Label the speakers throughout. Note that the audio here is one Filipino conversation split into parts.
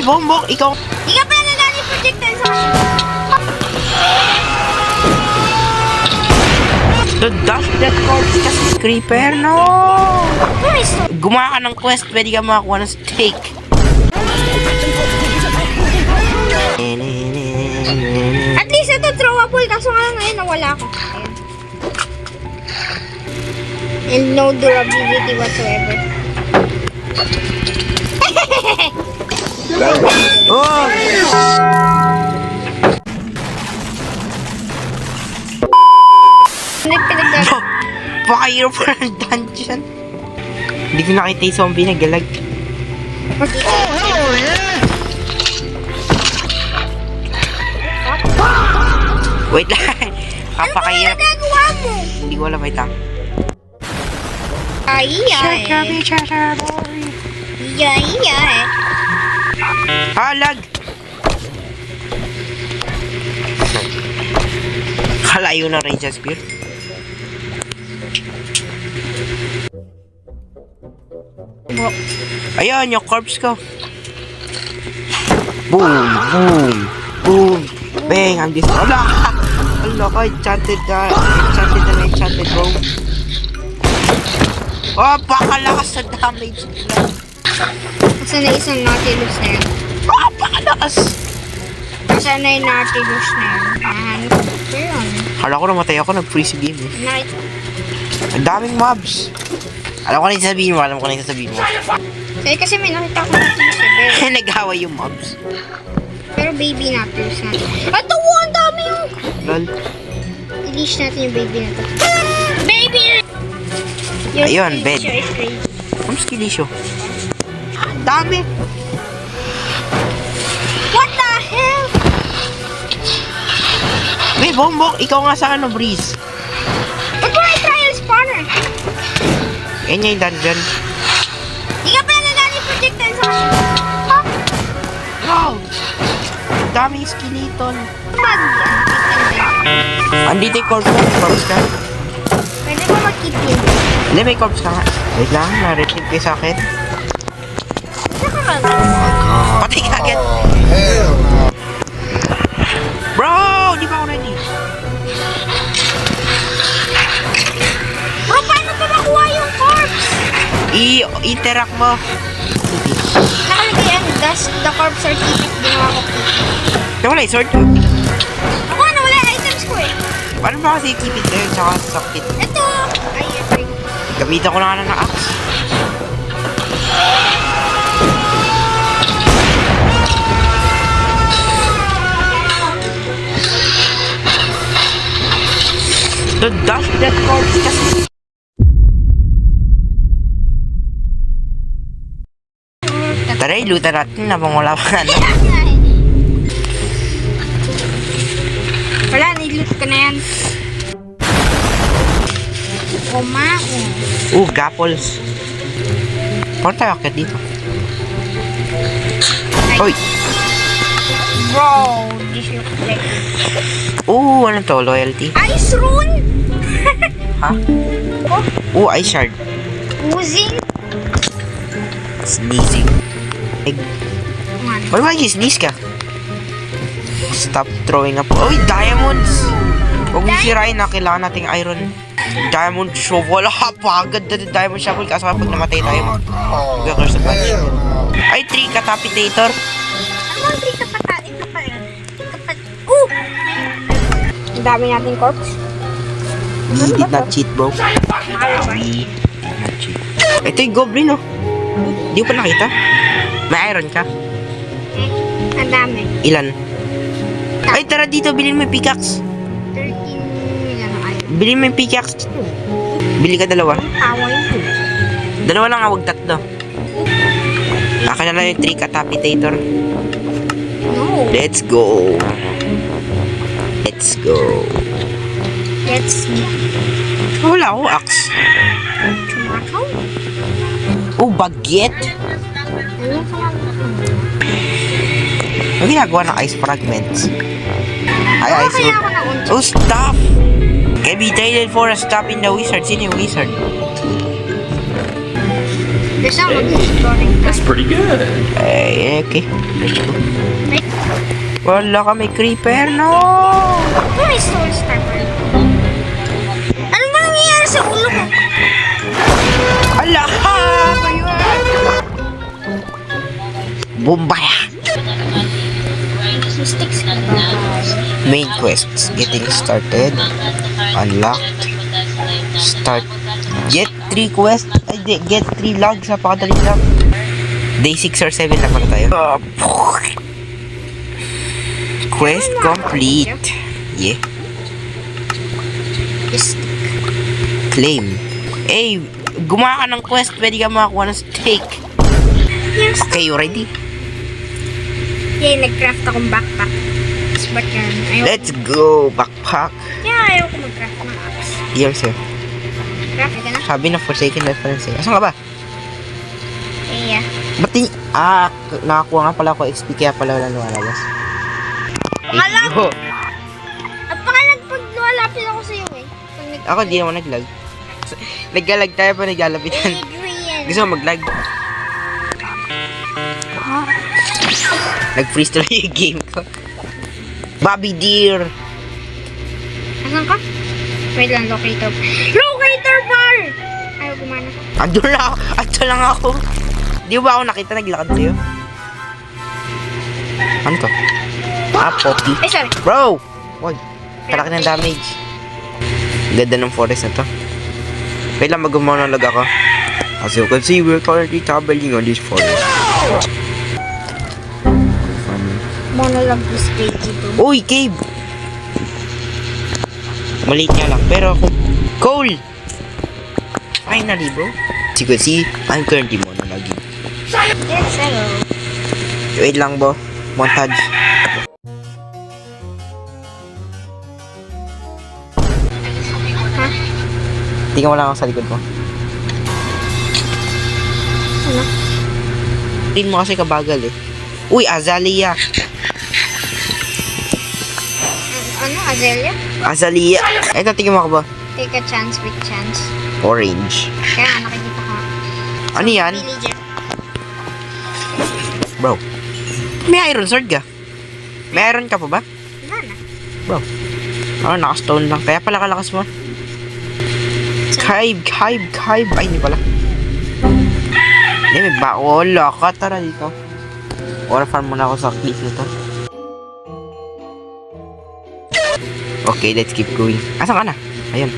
Speaker 1: Bongbong, ikaw.
Speaker 2: Di ka pala nagaling projectile sa akin.
Speaker 1: The dash that corpse kasi si Creeper, no! Gumawa ka ng quest, pwede ka makakuha ng steak.
Speaker 2: At least ito throwable, kaso nga ngayon nawala ako. Ayan. And no durability whatsoever.
Speaker 1: Oh! Pakahirap pa ng dungeon. Hindi ko nakita yung zombie na galag. Wait lang. Kapakahirap.
Speaker 2: Ano ba nagagawa mo?
Speaker 1: Hindi ko alam, wait lang.
Speaker 2: Iya eh.
Speaker 1: Lag! Kalayo ng Ranger Spear. Ayun, yung corpse ko. Boom! Boom! Boom! Bang! I'm this. Ala! Ala ka! Enchanted robe. Oh, pakalakas sa damage nila.
Speaker 2: Kasi na isang Nautilus na yan.
Speaker 1: Ah, pakalakas!
Speaker 2: Kasi na yung Nautilus na yan. Pahanap ko yun.
Speaker 1: Kala ko namatay ako, nag-freeze game eh.
Speaker 2: Night.
Speaker 1: Ang daming mobs. Alam ko na yung sasabihin mo.
Speaker 2: Kasi may nakita ko Nautilus eh.
Speaker 1: Nag-away yung mobs.
Speaker 2: Pero baby Nautilus na. Ito wo, ang dami yung...
Speaker 1: Lol.
Speaker 2: I-leash natin yung baby na to. Baby! Your
Speaker 1: Ayun, bed.
Speaker 2: creature is crazy.
Speaker 1: Ang skilisyo. Ang dami.
Speaker 2: What the hell?
Speaker 1: May Bongbong, ikaw nga sa ano, Breeze.
Speaker 2: Ba't mo ay trial spawner?
Speaker 1: Yan yung dungeon.
Speaker 2: Di ka pala nagaling projectile sa akin.
Speaker 1: Wow! Daming skeleton.
Speaker 2: Bag yan.
Speaker 1: Andito yung corpse ka.
Speaker 2: Pwede mo mag-keep yun.
Speaker 1: Hindi, may corpse ka nga. Wait lang, na-retrieve kayo sa akin.
Speaker 2: Saka ka.
Speaker 1: Patay ka agad. Bro! Di ba ako ready?
Speaker 2: Bro, paano ko nakuha yung corpse?
Speaker 1: I-interact mo.
Speaker 2: Nakalagay yan. The corpse are keeping. Ginawa ko keep.
Speaker 1: Nawala yung sword.
Speaker 2: Ako na wala yung items ko eh.
Speaker 1: Paano ba kasi keep it there tsaka sakit?
Speaker 2: Ito. Ay, ito.
Speaker 1: Gamitan ko na ng axe. The dash that corpse kasi. Tara, ilutan natin na wala pa ano.
Speaker 2: Wala, niloot ko na yan. Kumao.
Speaker 1: Gapples. Paano tayo akit dito? Hoy!
Speaker 2: Bro, this looks like...
Speaker 1: Ano to? Loyalty?
Speaker 2: Ice rune?
Speaker 1: Ha? Ice shard.
Speaker 2: Oozing?
Speaker 1: Sneezing. Why you sneeze ka? Stop throwing up. Diamonds! Huwag mong sirain na. Kailangan nating iron. Diamond shovel. Pagod na diamond shovel. Kaso kapag namatay tayo, mag-curse of punch. Ay, tree catapitator.
Speaker 2: Ano ang tree kapatain ka pa yan? Ang dami nating corpse.
Speaker 1: We did not cheat, bro. We did not cheat. Ito yung goblin, oh. Di ko pa nakita. May iron ka?
Speaker 2: Ang dami.
Speaker 1: Ilan? Ay, tara dito. Bilhin mo yung pickaxe.
Speaker 2: 13 ano iron.
Speaker 1: Bilhin mo yung pickaxe. Bili ka dalawa.
Speaker 2: Tawa yun.
Speaker 1: Dalawa lang, wag tatlo. Akin na lang yung tree catapitator.
Speaker 2: No.
Speaker 1: Let's go. Let's go.
Speaker 2: Let's see.
Speaker 1: Wala ako axe.
Speaker 2: Tumakaw.
Speaker 1: Baguette.
Speaker 2: Ano sa mga?
Speaker 1: Ang ginagawa ng ice fragments. Ay, ice
Speaker 2: Kaya
Speaker 1: root.
Speaker 2: ako na unti.
Speaker 1: Stop! Can be traded for a stop in the wizard. Sino yung wizard?
Speaker 2: There's no mag-exploring
Speaker 3: That's
Speaker 2: time.
Speaker 3: pretty good.
Speaker 1: Okay. Let's go.
Speaker 2: Right?
Speaker 1: Wala ka, may creeper, no!
Speaker 2: Oh, may soul star. Ano ba nangyayari sa ulo ko?
Speaker 1: Ala ka! Ba yun? Bumbaya!
Speaker 2: Mistakes ka ba?
Speaker 1: Main quests. Getting started. Unlocked. Start. Get 3 quests. Ay, get 3 logs. Napakadali lang. Day 6 or 7 na pala tayo. Quest complete. Yeah. Claim. Eh, gumawa ka ng quest. Pwede ka makakuha ng steak.
Speaker 2: Yes.
Speaker 1: Okay, you ready?
Speaker 2: Yeah, nag-craft akong backpack. But yan, ayaw.
Speaker 1: Let's go, backpack.
Speaker 2: Yeah, ayaw ko mag-craft ng axe.
Speaker 1: Yes, sir.
Speaker 2: Craft ka na?
Speaker 1: Sabi na Forsaken reference eh. Asan ka ba?
Speaker 2: Yeah.
Speaker 1: Ba't nakakuha nga pala ako XP kaya pala wala lumalabas.
Speaker 2: Pangalag!
Speaker 1: Yo.
Speaker 2: At pangalag pag lumalapit ako sa'yo eh. Pag
Speaker 1: Ako di naman naglag. Naggalag tayo pa naglalapitan.
Speaker 2: Adrian.
Speaker 1: Gusto mo maglag? Nag-freeze tuloy yung game ko. Bobby Deer!
Speaker 2: Asan ka? Wait lang, locator. Locator bar! Ayaw gumana.
Speaker 1: Andun lang ako. Andun lang ako. Di ba ako nakita naglakad sa'yo? Ano to? Poppy.
Speaker 2: Ay, sorry.
Speaker 1: Bro! Wag. Kalaki ng damage. Ganda ng forest na to. Wait lang, mag-gumawa ng lag ako. As you can see, we're currently traveling on this forest.
Speaker 2: Monologue this page dito.
Speaker 1: Uy, cave! Maliit nga lang, pero ako... Cole! Finally, bro. As you can see, I'm currently monologuing.
Speaker 2: Yes, hello.
Speaker 1: Wait lang, bro. Montage.
Speaker 2: Ha?
Speaker 1: Tingnan mo lang ako sa likod ko.
Speaker 2: Ano?
Speaker 1: Tingnan mo kasi kabagal eh. Uy, Azalea!
Speaker 2: Ano? Azalea?
Speaker 1: Azalea! Eto, tingnan mo ako ba?
Speaker 2: Take a chance with chance.
Speaker 1: Orange.
Speaker 2: Kaya nga, nakikita ko.
Speaker 1: Ano yan?
Speaker 2: Villager.
Speaker 1: Bro. May iron sword ka? May iron ka pa ba?
Speaker 2: Wala na.
Speaker 1: Bro. Ano, naka-stone lang. Kaya pala kalakas mo. Kaib. Ay, hindi pala. Hindi, may wala ka. Tara dito. Or farm muna ako sa cliff na to. Okay, let's keep going. Asan ka na? Ayun.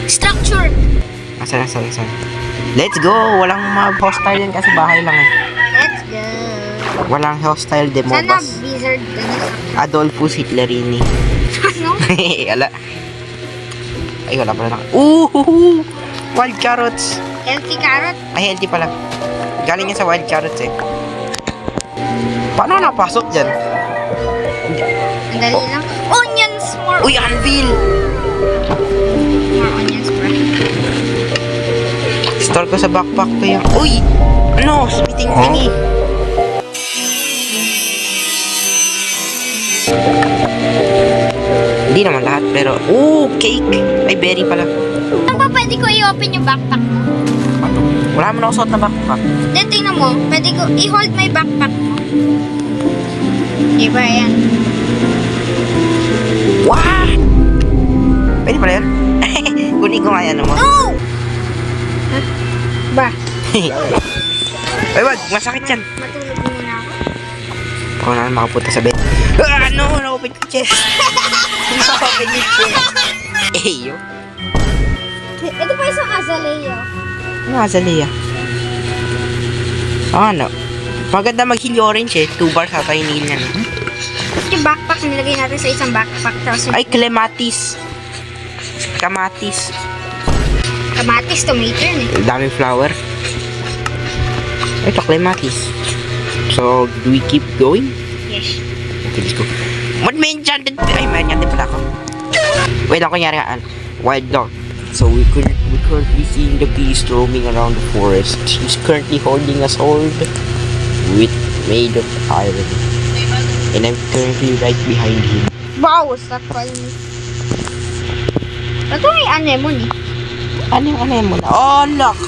Speaker 2: Structure!
Speaker 1: Asan. Let's go! Walang mga hostile yan kasi bahay lang eh.
Speaker 2: Let's go.
Speaker 1: Walang hostile
Speaker 2: Sana
Speaker 1: demobas.
Speaker 2: Blizzard ganun sa...
Speaker 1: Adolfus Hitlerini.
Speaker 2: Ano?
Speaker 1: Ala. Ay, wala pala na. Ooh! Wild carrots.
Speaker 2: Healthy carrot?
Speaker 1: Ay, healthy pala. Galing yan sa wild carrots eh. Paano napasok dyan?
Speaker 2: Ang dali lang. Onions! More,
Speaker 1: Uy, anvil!
Speaker 2: more onions, bro.
Speaker 1: Store ko sa backpack to yan. Uy! Ano? Smithing thingy. Hindi naman lahat, pero... Cake! Ay, berry pala.
Speaker 2: Ano ba pwede ko i-open yung backpack mo?
Speaker 1: Ano? Wala mo na ako suot na backpack.
Speaker 2: Then, tingnan mo. Pwede ko i-hold my backpack mo. Diba yan?
Speaker 1: What? Pwede pala yan? Kunin ko nga yan mo.
Speaker 2: No! Huh? Ba?
Speaker 1: Ay, wag! Masakit yan.
Speaker 2: Matulog muna ako.
Speaker 1: Ako na makapunta sa bed. No! Na-open ko chest. Na-open yung chest. Eyo.
Speaker 2: Ito pa isang azalea.
Speaker 1: Ano Azalea? Ano? Maganda mag-heal orange eh. 2 bars ata yung heal niyan.
Speaker 2: Yung backpack, nilagay natin sa isang backpack. Tapos yung
Speaker 1: Ay, clematis. Kamatis.
Speaker 2: kamatis, tomato yun eh.
Speaker 1: Daming flower. Ito, clematis. So, do we keep going?
Speaker 2: Yes.
Speaker 1: Okay, let's go. What may enchanted? Ay, may enchanted pala ako. Wait lang, kunyari nga. Wild dog. So, we're currently seeing the beast roaming around the forest. He's currently holding a sword made of iron. And I'm currently right behind him.
Speaker 2: Wow, stop calling me. Ito may anemone eh.
Speaker 1: Ano yung anemone? Oh, look!